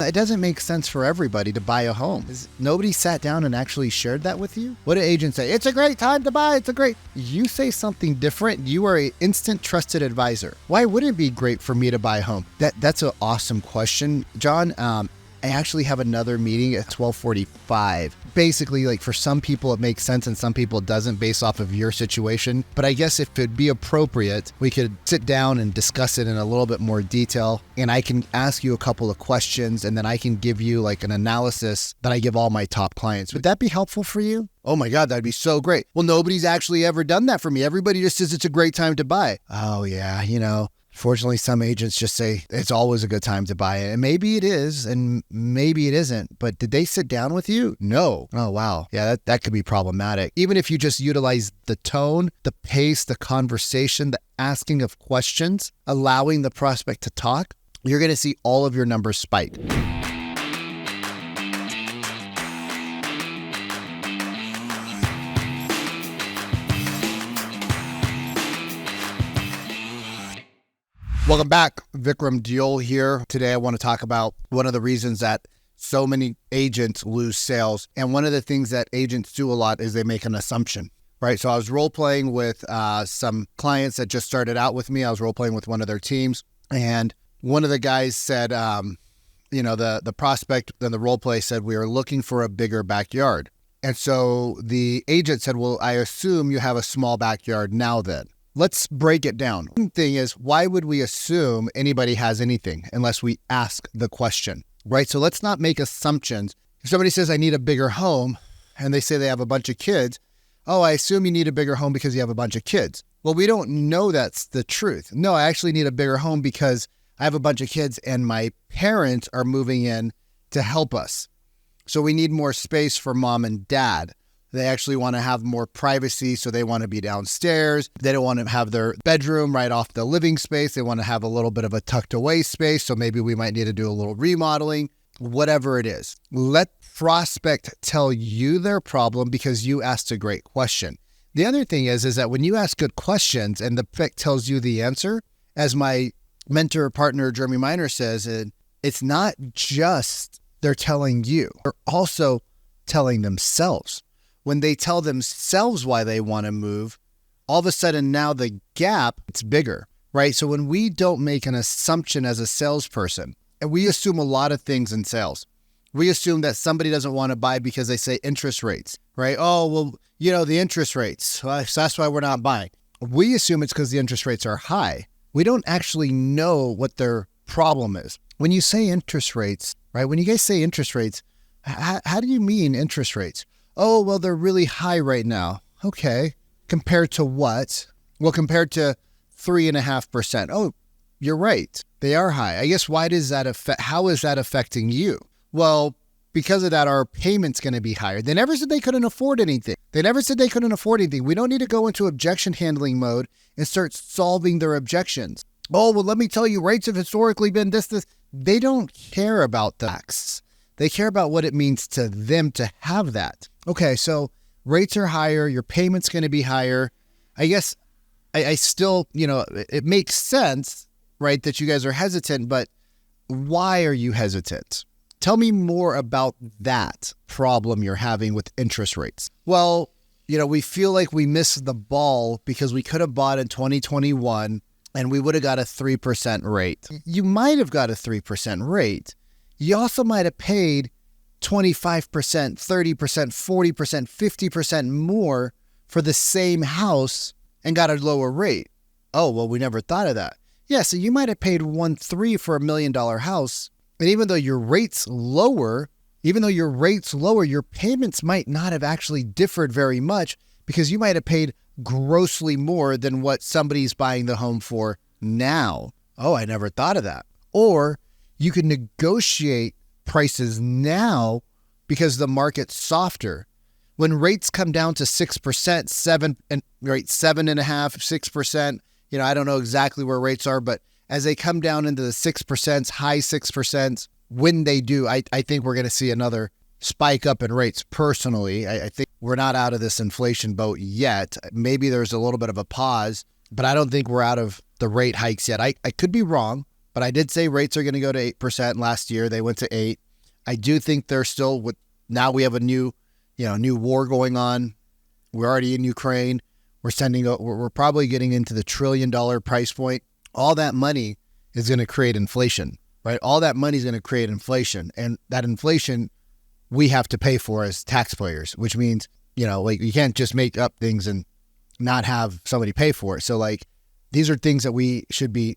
it doesn't make sense for everybody to buy a home. Nobody sat down and actually shared that with you? What do agents say? It's a great time to buy. You say something different. You are an instant trusted advisor. Why wouldn't it be great for me to buy a home? That's an awesome question, John. I actually have another meeting at 12:45. Basically, like for some people it makes sense and some people it doesn't based off of your situation. But I guess if it'd be appropriate, we could sit down and discuss it in a little bit more detail. And I can ask you a couple of questions and then I can give you like an analysis that I give all my top clients. Would that be helpful for you? Oh my God, that'd be so great. Well, nobody's actually ever done that for me. Everybody just says it's a great time to buy. Oh yeah, fortunately, some agents just say it's always a good time to buy it. And maybe it is, and maybe it isn't. But did they sit down with you? No. Oh, wow. Yeah, that could be problematic. Even if you just utilize the tone, the pace, the conversation, the asking of questions, allowing the prospect to talk, you're going to see all of your numbers spike. Welcome back. Vikram Deol here. Today I want to talk about one of the reasons that so many agents lose sales. And one of the things that agents do a lot is they make an assumption, right? So I was role playing with some clients that just started out with me. I was role playing with one of their teams. And one of the guys said, the prospect in the role play said, we are looking for a bigger backyard. And so the agent said, well, I assume you have a small backyard now then. Let's break it down. The thing is, why would we assume anybody has anything unless we ask the question, right? So let's not make assumptions. If somebody says, I need a bigger home, and they say they have a bunch of kids, oh, I assume you need a bigger home because you have a bunch of kids. Well, we don't know that's the truth. No, I actually need a bigger home because I have a bunch of kids and my parents are moving in to help us. So we need more space for mom and dad. They actually want to have more privacy, so they want to be downstairs. They don't want to have their bedroom right off the living space. They want to have a little bit of a tucked away space, so maybe we might need to do a little remodeling, whatever it is. Let prospect tell you their problem because you asked a great question. The other thing is that when you ask good questions and the prospect tells you the answer, as my mentor partner, Jeremy Miner says, it's not just they're telling you, they're also telling themselves. When they tell themselves why they want to move, all of a sudden now the gap, it's bigger, right? So when we don't make an assumption as a salesperson, and we assume a lot of things in sales, we assume that somebody doesn't want to buy because they say interest rates, right? Oh, well, the interest rates, so that's why we're not buying. We assume it's because the interest rates are high. We don't actually know what their problem is. When you say interest rates, right? When you guys say interest rates, how do you mean interest rates? Oh, well, they're really high right now. Okay. Compared to what? Well, compared to 3.5%. Oh, you're right. They are high. I guess how is that affecting you? Well, because of that, our payment's going to be higher. They never said they couldn't afford anything. We don't need to go into objection handling mode and start solving their objections. Oh, well, let me tell you, rates have historically been this. They don't care about the facts. They care about what it means to them to have that. Okay, so rates are higher, your payment's going to be higher. I guess I still, it makes sense, right, that you guys are hesitant, but why are you hesitant? Tell me more about that problem you're having with interest rates. Well, we feel like we missed the ball because we could have bought in 2021 and we would have got a 3% rate. You might have got a 3% rate. You also might have paid 25%, 30%, 40%, 50% more for the same house and got a lower rate. Oh, well, we never thought of that. Yeah, so you might have paid 1.3 for $1 million house. And even though your rate's lower, your payments might not have actually differed very much because you might have paid grossly more than what somebody's buying the home for now. Oh, I never thought of that. Or you can negotiate prices now because the market's softer. When rates come down to 6%, 7.5%, 6%, I don't know exactly where rates are, but as they come down into the 6%, high 6%, when they do, I think we're going to see another spike up in rates. Personally, I think we're not out of this inflation boat yet. Maybe there's a little bit of a pause, but I don't think we're out of the rate hikes yet. I could be wrong, but But I did say rates are going to go to 8% last year. They went to 8. I do think they're still now we have a new war going on. We're already in Ukraine. We're probably getting into the $1 trillion price point. All that money is going to create inflation, right? All that money is going to create inflation, and that inflation we have to pay for as taxpayers, which means, you can't just make up things and not have somebody pay for it. So these are things that we should be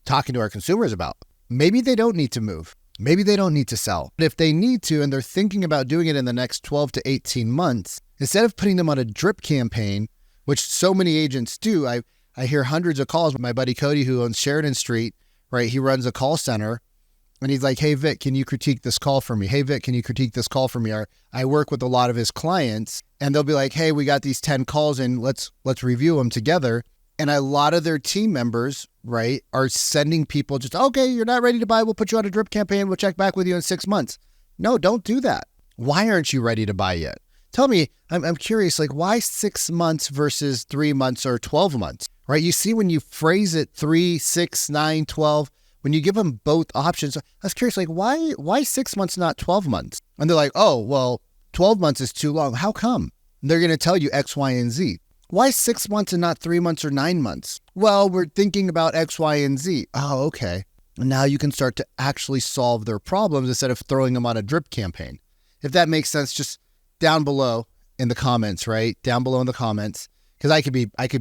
talking to our consumers about. Maybe they don't need to move. Maybe they don't need to sell. But if they need to, and they're thinking about doing it in the next 12 to 18 months, instead of putting them on a drip campaign, which so many agents do, I hear hundreds of calls with my buddy Cody, who owns Sheridan Street, right? He runs a call center, and he's like, hey, Vic, can you critique this call for me? Hey, Vic, can you critique this call for me? I work with a lot of his clients, and they'll be like, hey, we got these 10 calls in, let's review them together. And a lot of their team members, right, are sending people just, okay, you're not ready to buy. We'll put you on a drip campaign. We'll check back with you in 6 months. No, don't do that. Why aren't you ready to buy yet? Tell me, I'm curious, why 6 months versus 3 months or 12 months, right? You see, when you phrase it 3, 6, 9, 12, when you give them both options, I was curious, why 6 months, not 12 months? And they're like, oh, well, 12 months is too long. How come? And they're going to tell you X, Y, and Z. Why 6 months and not 3 months or 9 months? Well, we're thinking about X, Y, and Z. Oh, okay. And now you can start to actually solve their problems instead of throwing them on a drip campaign. If that makes sense, just down below in the comments, right? Down below in the comments. Because I could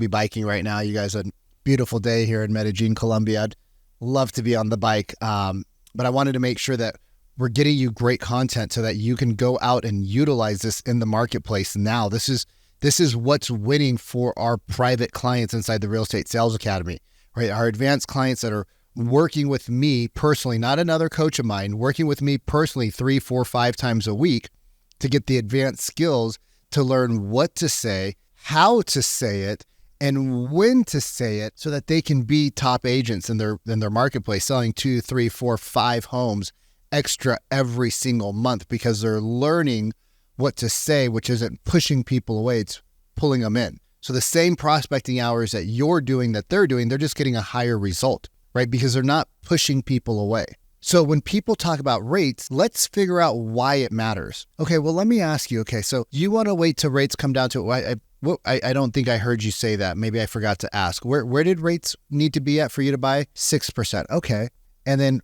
be biking right now. You guys, a beautiful day here in Medellin, Colombia. I'd love to be on the bike. But I wanted to make sure that we're getting you great content so that you can go out and utilize this in the marketplace now. This is what's winning for our private clients inside the Real Estate Sales Academy, right? Our advanced clients that are working with me personally, not another coach of mine, working with me personally 3, 4, 5 times a week to get the advanced skills to learn what to say, how to say it, and when to say it so that they can be top agents in their marketplace, selling 2, 3, 4, 5 homes extra every single month because they're learning what to say, which isn't pushing people away, it's pulling them in. So the same prospecting hours that you're doing, that they're doing, they're just getting a higher result, right? Because they're not pushing people away. So when people talk about rates, let's figure out why it matters. Okay, well, let me ask you, okay, so you want to wait till rates come down to, I don't think I heard you say that. Maybe I forgot to ask. Where did rates need to be at for you to buy? 6%. Okay. And then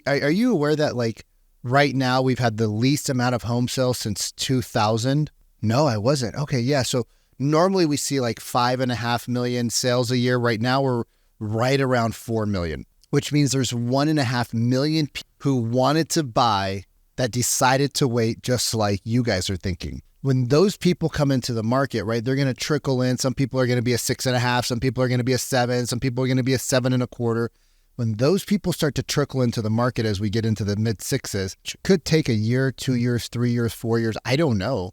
are you aware that right now we've had the least amount of home sales since 2000? No, I wasn't. Okay, yeah. So normally we see 5.5 million sales a year. Right now we're right around 4 million, which means there's 1.5 million people who wanted to buy that decided to wait, just like you guys are thinking. When those people come into the market, right, they're going to trickle in. Some people are going to be a 6.5. Some people are going to be a 7. Some people are going to be a 7.25. When those people start to trickle into the market as we get into the mid 6s, it could take a year, 2 years, 3 years, 4 years. I don't know.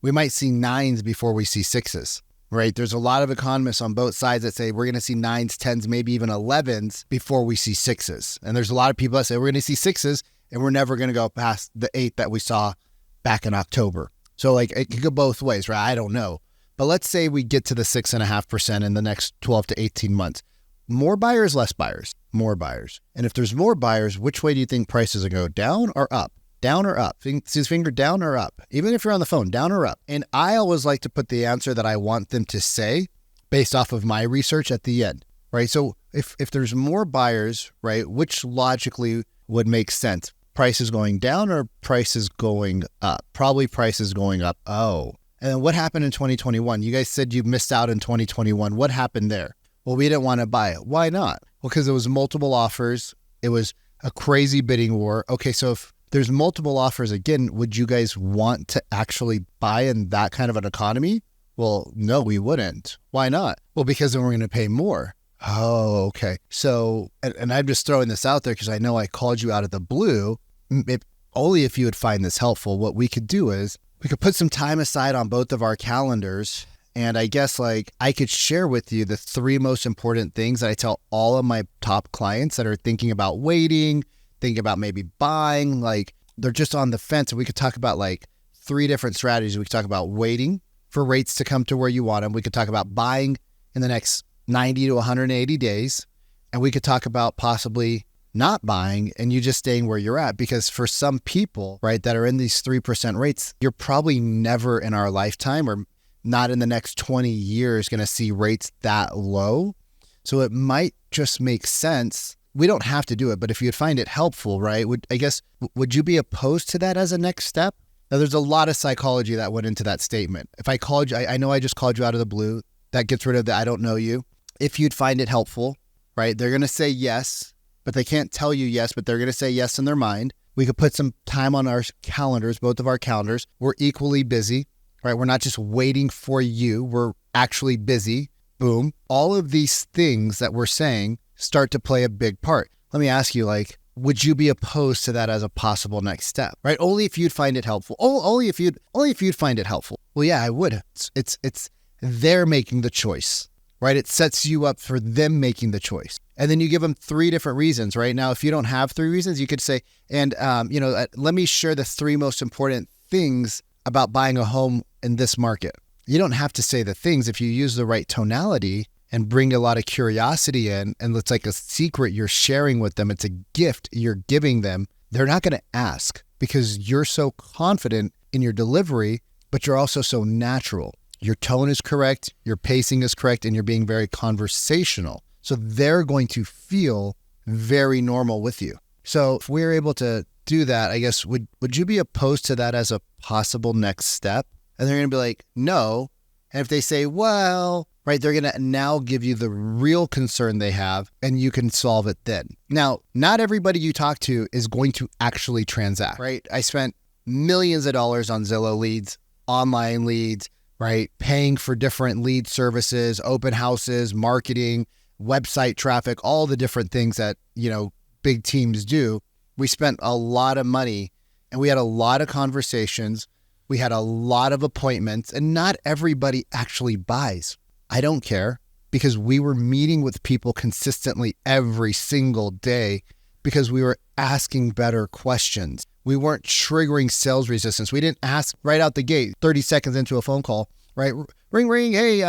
We might see 9s before we see 6s, right? There's a lot of economists on both sides that say we're going to see 9s, 10s, maybe even 11s before we see 6s. And there's a lot of people that say we're going to see 6s and we're never going to go past the 8 that we saw back in October. So it could go both ways, right? I don't know. But let's say we get to the 6.5% in the next 12 to 18 months. More buyers, less buyers, more buyers. And if there's more buyers, which way do you think prices are going to go? Down or up? Down or up? See his finger, down or up? Even if you're on the phone, down or up? And I always like to put the answer that I want them to say based off of my research at the end, right? So if there's more buyers, right, which logically would make sense? Prices going down or prices going up? Probably prices going up. Oh. And then what happened in 2021? You guys said you missed out in 2021. What happened there? Well, we didn't want to buy it. Why not? Well, because there was multiple offers. It was a crazy bidding war. Okay, so if there's multiple offers again, would you guys want to actually buy in that kind of an economy? Well, no, we wouldn't. Why not? Well, because then we're going to pay more. Oh, okay. So, and I'm just throwing this out there because I know I called you out of the blue. Only if you would find this helpful. What we could do is we could put some time aside on both of our calendars. And I guess I could share with you the 3 most important things that I tell all of my top clients that are thinking about waiting, thinking about maybe buying, they're just on the fence. And we could talk about 3 different strategies. We could talk about waiting for rates to come to where you want them. We could talk about buying in the next 90 to 180 days. And we could talk about possibly not buying and you just staying where you're at. Because for some people, right, that are in these 3% rates, you're probably never in our lifetime or not in the next 20 years going to see rates that low. So it might just make sense. We don't have to do it, but if you'd find it helpful, right, would you be opposed to that as a next step? Now, there's a lot of psychology that went into that statement. If I called you, I know I just called you out of the blue. That gets rid of the I don't know you. If you'd find it helpful, right, they're going to say yes, but they can't tell you yes, but they're going to say yes in their mind. We could put some time on our calendars, both of our calendars. We're equally busy, right? We're not just waiting for you. We're actually busy. Boom. All of these things that we're saying start to play a big part. Let me ask you, would you be opposed to that as a possible next step, right? Only if you'd find it helpful. Only if you'd find it helpful. Well, yeah, I would. It's they're making the choice, right? It sets you up for them making the choice. And then you give them 3 different reasons, right? Now, if you don't have 3 reasons, you could say, let me share the 3 most important things about buying a home in this market. You don't have to say the things if you use the right tonality and bring a lot of curiosity in, and it's like a secret you're sharing with them. It's a gift you're giving them. They're not going to ask because you're so confident in your delivery, but you're also so natural. Your tone is correct, your pacing is correct, and you're being very conversational. So they're going to feel very normal with you. So if we're able to do that, I guess, would you be opposed to that as a possible next step? And they're going to be like, no. And if they say, well, right, they're going to now give you the real concern they have, and you can solve it then. Now, not everybody you talk to is going to actually transact, right? I spent millions of dollars on Zillow leads, online leads, right? Paying for different lead services, open houses, marketing, website traffic, all the different things that, big teams do. We spent a lot of money and we had a lot of conversations. We had a lot of appointments, and not everybody actually buys. I don't care, because we were meeting with people consistently every single day because we were asking better questions. We weren't triggering sales resistance. We didn't ask right out the gate, 30 seconds into a phone call, right? Ring, ring. Hey,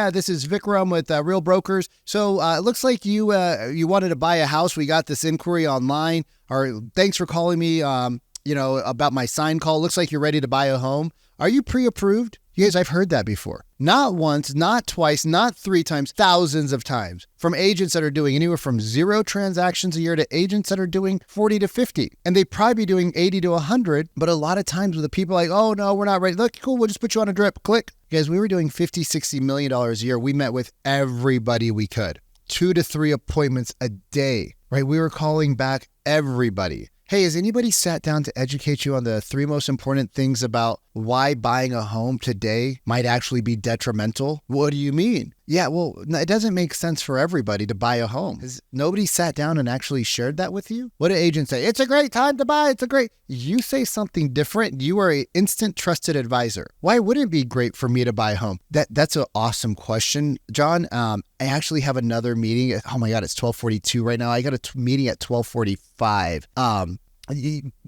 this is Vikram with Real Brokers. So it looks like you wanted to buy a house. We got this inquiry online. Or thanks for calling me. About my sign call. Looks like you're ready to buy a home. Are you pre-approved? You guys, I've heard that before. Not once, not twice, not 3 times, thousands of times from agents that are doing anywhere from 0 transactions a year to agents that are doing 40 to 50. And they probably be doing 80 to 100. But a lot of times with the people like, oh no, we're not ready. Look, cool. We'll just put you on a drip. Click. Guys, we were doing $50, $60 million a year. We met with everybody we could. 2 to 3 appointments a day, right? We were calling back everybody. Hey, has anybody sat down to educate you on the 3 most important things about why buying a home today might actually be detrimental? What do you mean? Yeah, well, it doesn't make sense for everybody to buy a home. Has nobody sat down and actually shared that with you? What do agents say? It's a great time to buy. You say something different. You are an instant trusted advisor. Why would it be great for me to buy a home? That's an awesome question, John. I actually have another meeting. Oh my God, it's 12:42 right now. I got a meeting at 12:45.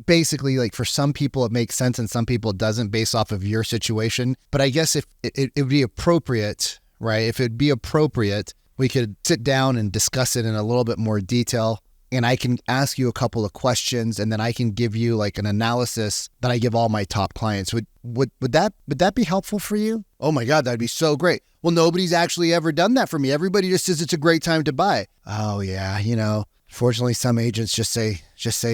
Basically, like for some people it makes sense and some people it doesn't based off of your situation. But I guess if it would be appropriate, right? If it'd be appropriate, we could sit down and discuss it in a little bit more detail. And I can ask you a couple of questions, and then I can give you like an analysis that I give all my top clients. Would that be helpful for you? Oh my God, that'd be so great. Well, nobody's actually ever done that for me. Everybody just says it's a great time to buy. Oh yeah, fortunately, some agents just say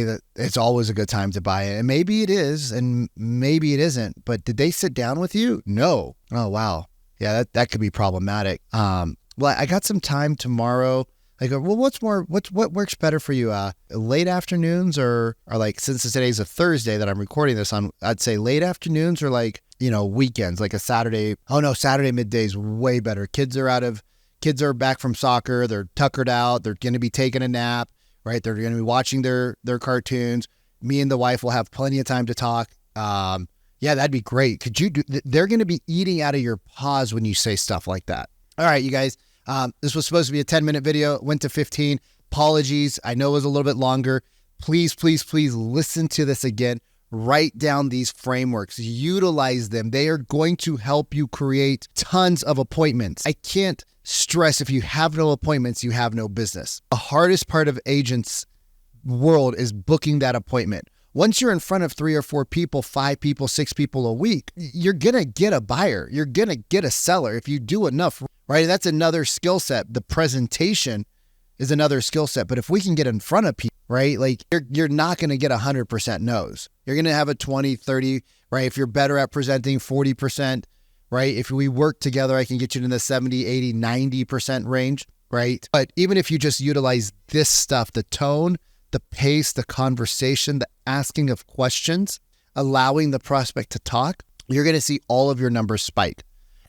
that it's always a good time to buy it. And maybe it is, and maybe it isn't. But did they sit down with you? No. Oh, wow. Yeah, that could be problematic. Well, I got some time tomorrow. I go, well, what works better for you? Late afternoons or like, since today's a Thursday that I'm recording this on, I'd say late afternoons or like, weekends, like a Saturday. Oh no, Saturday midday is way better. Kids are back from soccer. They're tuckered out. They're going to be taking a nap, right? They're going to be watching their cartoons. Me and the wife will have plenty of time to talk. Yeah, that'd be great. They're going to be eating out of your paws when you say stuff like that. All right, you guys, this was supposed to be a 10-minute video. It went to 15. Apologies. I know it was a little bit longer. Please, please, please listen to this again. Write down these frameworks, utilize them. They are going to help you create tons of appointments. I can't stress, if you have no appointments, you have no business. The hardest part of agents world is booking that appointment. Once you're in front of 3 or 4 people, 5 people, 6 people a week, you're going to get a buyer. You're going to get a seller if you do enough, right? That's another skill set. The presentation is another skill set. But if we can get in front of people, right? Like you're not going to get 100% no's. You're going to have a 20, 30, right? If you're better at presenting, 40%, right? If we work together, I can get you in the 70, 80, 90% range, right? But even if you just utilize this stuff, the tone, the pace, the conversation, the asking of questions, allowing the prospect to talk, you're going to see all of your numbers spike.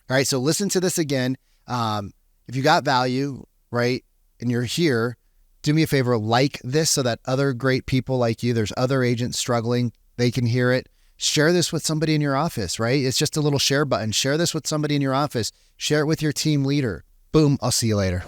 All right. So listen to this again. If you got value, right, and you're here, do me a favor, like this so that other great people like you, there's other agents struggling, they can hear it. Share this with somebody in your office, right? It's just a little share button. Share this with somebody in your office. Share it with your team leader. Boom. I'll see you later.